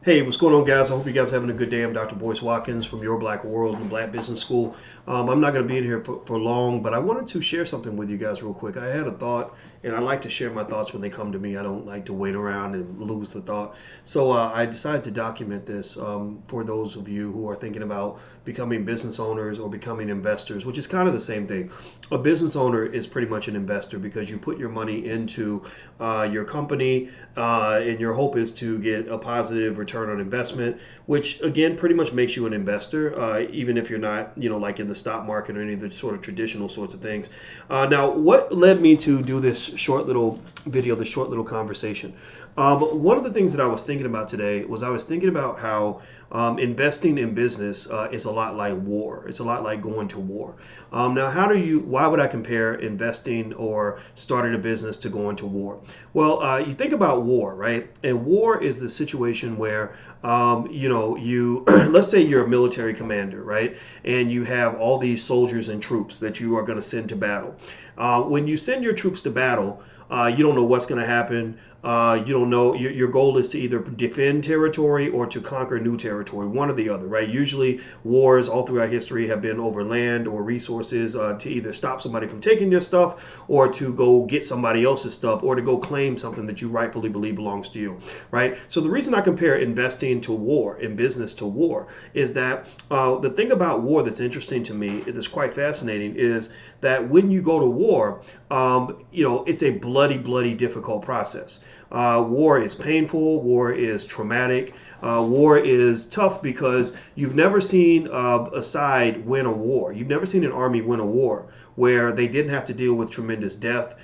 Hey, what's going on, guys? I hope you guys are having a good day. I'm Dr. Boyce Watkins from Your Black World and Black Business School. I'm not going to be in here for long, but I wanted to share something with you guys real quick. I had a thought, and I like to share my thoughts when they come to me. I don't like to wait around and lose the thought. So I decided to document this for those of you who are thinking about becoming business owners or becoming investors, which is kind of the same thing. A business owner is pretty much an investor because you put your money into your company, and your hope is to get a positive return on investment, which again pretty much makes you an investor, even if you're not, like in the stock market or any of the sort of traditional sorts of things. Now, what led me to do this short little video, this short little conversation? One of the things that I was thinking about today was I was thinking about how investing in business is a lot like war. It's a lot like going to war. Now, why would I compare investing or starting a business to going to war? Well, you think about war, right? And war is the situation where, let's say you're a military commander, right? And you have all these soldiers and troops that you are going to send to battle. When you send your troops to battle, you don't know what's going to happen. You don't know. Your goal is to either defend territory or to conquer new territory, one or the other, right? Usually, wars all throughout history have been over land or resources, to either stop somebody from taking your stuff or to go get somebody else's stuff or to go claim something that you rightfully believe belongs to you, right? So the reason I compare investing to war and business to war is that the thing about war that's interesting to me, that's quite fascinating, is that when you go to war, it's a bloody, difficult process. War is painful. War is traumatic. War is tough because you've never seen a side win a war. You've never seen an army win a war where they didn't have to deal with tremendous death,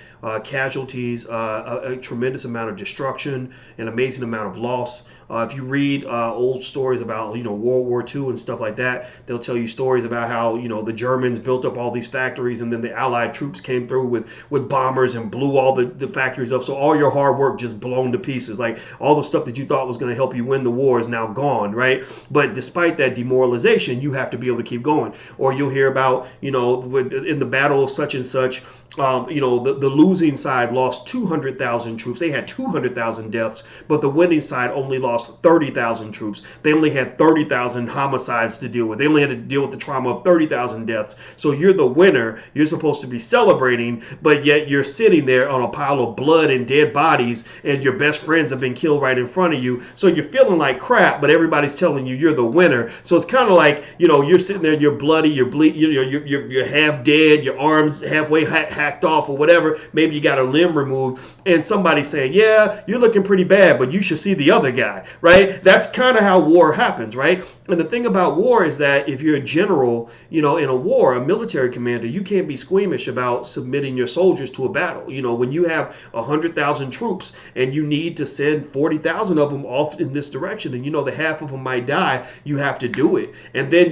casualties, a tremendous amount of destruction, an amazing amount of loss. If you read old stories about World War II and stuff like that, they'll tell you stories about how the Germans built up all these factories and then the Allied troops came through with bombers and blew all the factories up. So all your hard work just blown to pieces. Like all the stuff that you thought was going to help you win the war is now gone, right? But despite that demoralization, you have to be able to keep going. Or you'll hear about in the battle of such and such. The losing side lost 200,000 troops. They had 200,000 deaths, but the winning side only lost 30,000 troops. They only had 30,000 homicides to deal with. They only had to deal with the trauma of 30,000 deaths. So you're the winner. You're supposed to be celebrating, but yet you're sitting there on a pile of blood and dead bodies, and your best friends have been killed right in front of you. So you're feeling like crap, but everybody's telling you you're the winner. So it's kind of like, you're sitting there, you're bloody, you're half dead, your arms halfway hacked off or whatever. Maybe you got a limb removed, and somebody's saying, yeah, you're looking pretty bad, but you should see the other guy, right? That's kind of how war happens, right? And the thing about war is that if you're a general, in a war, a military commander, you can't be squeamish about submitting your soldiers to a battle. When you have 100,000 troops and you need to send 40,000 of them off in this direction, and that half of them might die, you have to do it. And then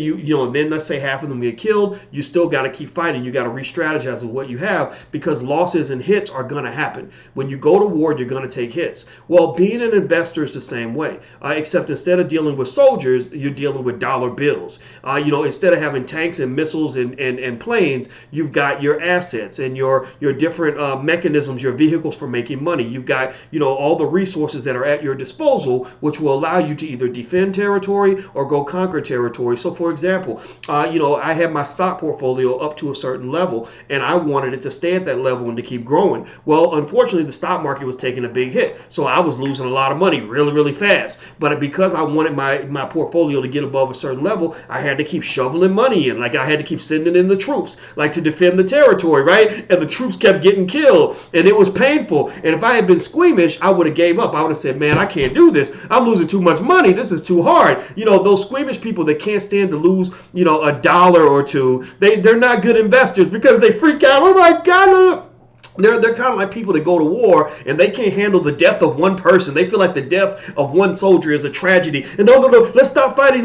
then let's say half of them get killed, you still got to keep fighting. You got to re-strategize with what you have, because losses and hits are going to happen. When you go to war, you're going to take hits. Well, being an investor is the same way, except instead of dealing with soldiers, you're dealing with dollar bills. Instead of having tanks and missiles and planes, you've got your assets and your different mechanisms, your vehicles for making money. You've got all the resources that are at your disposal, which will allow you to either defend territory or go conquer territory. So, for example, I had my stock portfolio up to a certain level, and I wanted it to stay at that level and to keep growing. Well, unfortunately, the stock market was taking a big hit, so I was losing a lot of money really fast. But because I wanted my portfolio to get above a certain level, I had to keep shoveling money in. Like I had to keep sending in the troops, like to defend the territory, right? And the troops kept getting killed, and it was painful. And if I had been squeamish, I would have gave up. I would have said, man, I can't do this. I'm losing too much money. This is too hard. Those squeamish people that can't stand to lose, a dollar or two, they're not good investors because they freak out. Oh my God. They're kind of like people that go to war and they can't handle the death of one person. They feel like the death of one soldier is a tragedy. And no, let's stop fighting,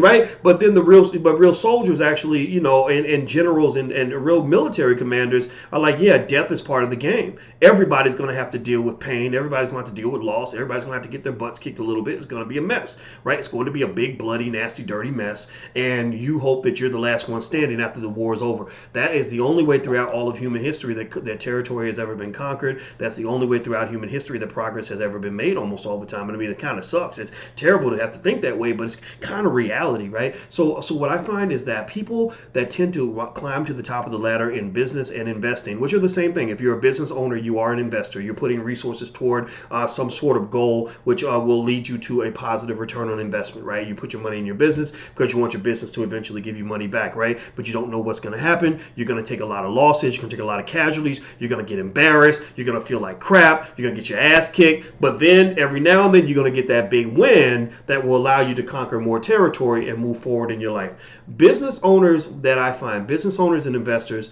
right? But then real soldiers actually, and generals and real military commanders are like, yeah, death is part of the game. Everybody's going to have to deal with pain. Everybody's going to have to deal with loss. Everybody's going to have to get their butts kicked a little bit. It's going to be a mess, right? It's going to be a big, bloody, nasty, dirty mess. And you hope that you're the last one standing after the war is over. That is the only way throughout all of human history that territory has ever been conquered. That's the only way throughout human history that progress has ever been made almost all the time. And I mean, it kind of sucks. It's terrible to have to think that way, but it's kind of reality, right? So what I find is that people that tend to climb to the top of the ladder in business and investing, which are the same thing. If you're a business owner, you are an investor. You're putting resources toward some sort of goal, which will lead you to a positive return on investment, right? You put your money in your business because you want your business to eventually give you money back, right? But you don't know what's going to happen. You're going to take a lot of losses. You're going to take a lot of casualties. You're going to get embarrassed. You're going to feel like crap. You're going to get your ass kicked. But then every now and then you're going to get that big win that will allow you to conquer more territory and move forward in your life. Business owners business owners and investors,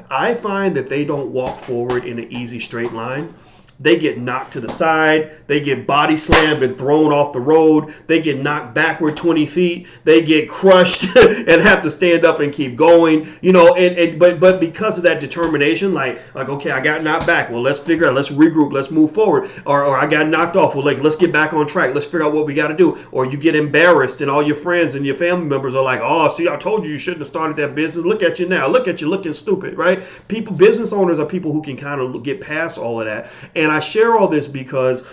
I find that they don't walk forward in an easy straight line. They get knocked to the side. They get body slammed and thrown off the road. They get knocked backward 20 feet. They get crushed and have to stand up and keep going. But because of that determination, like okay, I got knocked back. Well, let's figure out. Let's regroup. Let's move forward. Or I got knocked off. Well, let's get back on track. Let's figure out what we got to do. Or you get embarrassed and all your friends and your family members are like, oh, see, I told you shouldn't have started that business. Look at you now. Look at you looking stupid, right? Business owners are people who can kind of get past all of that. And I share all this because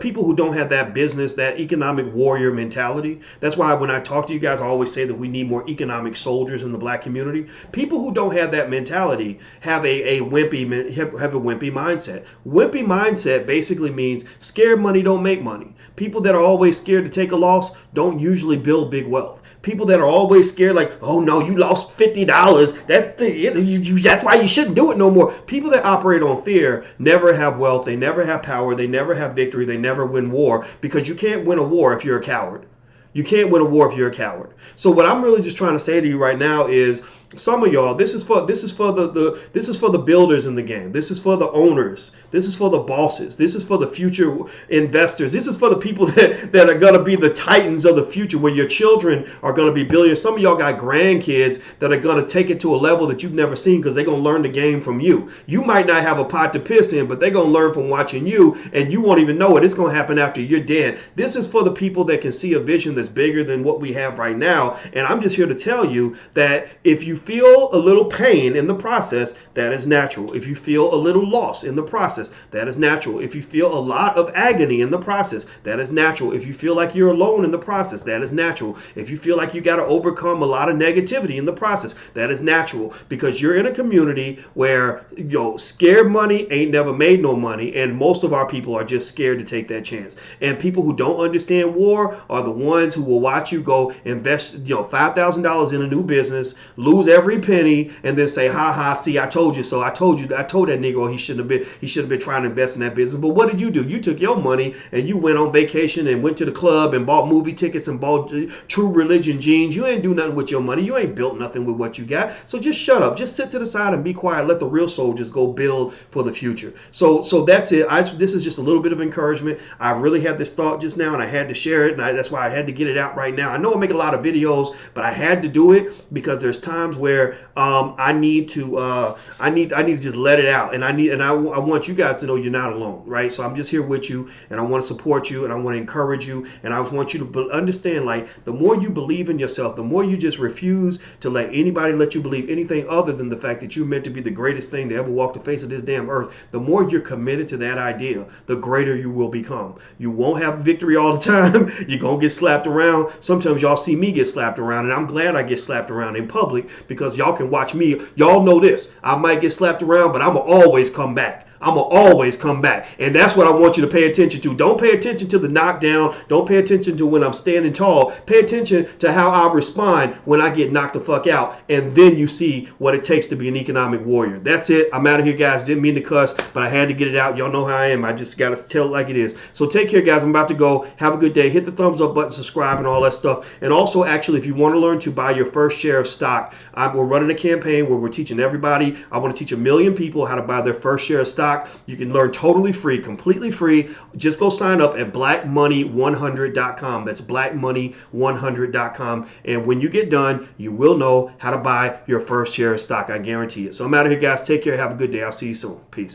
people who don't have that business, that economic warrior mentality, that's why when I talk to you guys, I always say that we need more economic soldiers in the black community. People who don't have that mentality have a wimpy mindset. Wimpy mindset basically means scared money don't make money. People that are always scared to take a loss don't usually build big wealth. People that are always scared, like, oh no, you lost $50. That's why you shouldn't do it no more. People that operate on fear never have wealth. They never have power. They never have victory. They never win war, because you can't win a war if you're a coward. You can't win a war if you're a coward. So what I'm really just trying to say to you right now is, some of y'all, this is for the builders in the game. This is for the owners. This is for the bosses. This is for the future investors. This is for the people that are going to be the titans of the future, where your children are going to be billionaires. Some of y'all got grandkids that are going to take it to a level that you've never seen, because they're going to learn the game from you. You might not have a pot to piss in, but they're going to learn from watching you, and you won't even know it. It's going to happen after you're dead. This is for the people that can see a vision that's bigger than what we have right now. And I'm just here to tell you that if you feel a little pain in the process, that is natural. If you feel a little loss in the process, that is natural. If you feel a lot of agony in the process, that is natural. If you feel like you're alone in the process, that is natural. If you feel like you got to overcome a lot of negativity in the process, that is natural, because you're in a community where, scared money ain't never made no money, and most of our people are just scared to take that chance. And people who don't understand war are the ones who will watch you go invest, $5,000 in a new business, lose every penny, and then say, ha ha, see, I told you so. I told that Negro he shouldn't have been trying to invest in that business. But what did you do? You took your money and you went on vacation and went to the club and bought movie tickets and bought True Religion jeans. You ain't do nothing with your money. You ain't built nothing with what you got. So just shut up. Just sit to the side and be quiet. Let the real soldiers go build for the future. So that's it. This is just a little bit of encouragement. I really had this thought just now, and I had to share it, and that's why I had to get it out right now. I know I make a lot of videos, but I had to do it because there's times where I need to just let it out, and I want you guys to know you're not alone, right? So I'm just here with you, and I want to support you, and I want to encourage you, and I want you to understand, like, the more you believe in yourself, the more you just refuse to let anybody let you believe anything other than the fact that you're meant to be the greatest thing to ever walk the face of this damn earth. The more you're committed to that idea, the greater you will become. You won't have victory all the time. You're gonna get slapped around. Sometimes y'all see me get slapped around, and I'm glad I get slapped around in public, because y'all can watch me. Y'all know this. I might get slapped around, but I'm gonna always come back. I'm going to always come back. And that's what I want you to pay attention to. Don't pay attention to the knockdown. Don't pay attention to when I'm standing tall. Pay attention to how I respond when I get knocked the fuck out. And then you see what it takes to be an economic warrior. That's it. I'm out of here, guys. Didn't mean to cuss, but I had to get it out. Y'all know how I am. I just got to tell it like it is. So take care, guys. I'm about to go. Have a good day. Hit the thumbs up button, subscribe, and all that stuff. And also, actually, if you want to learn to buy your first share of stock, we're running a campaign where we're teaching everybody. I want to teach 1 million people how to buy their first share of stock. You can learn totally free, completely free. Just go sign up at blackmoney100.com. That's blackmoney100.com. And when you get done, you will know how to buy your first share of stock. I guarantee it. So I'm out of here, guys. Take care. Have a good day. I'll see you soon. Peace.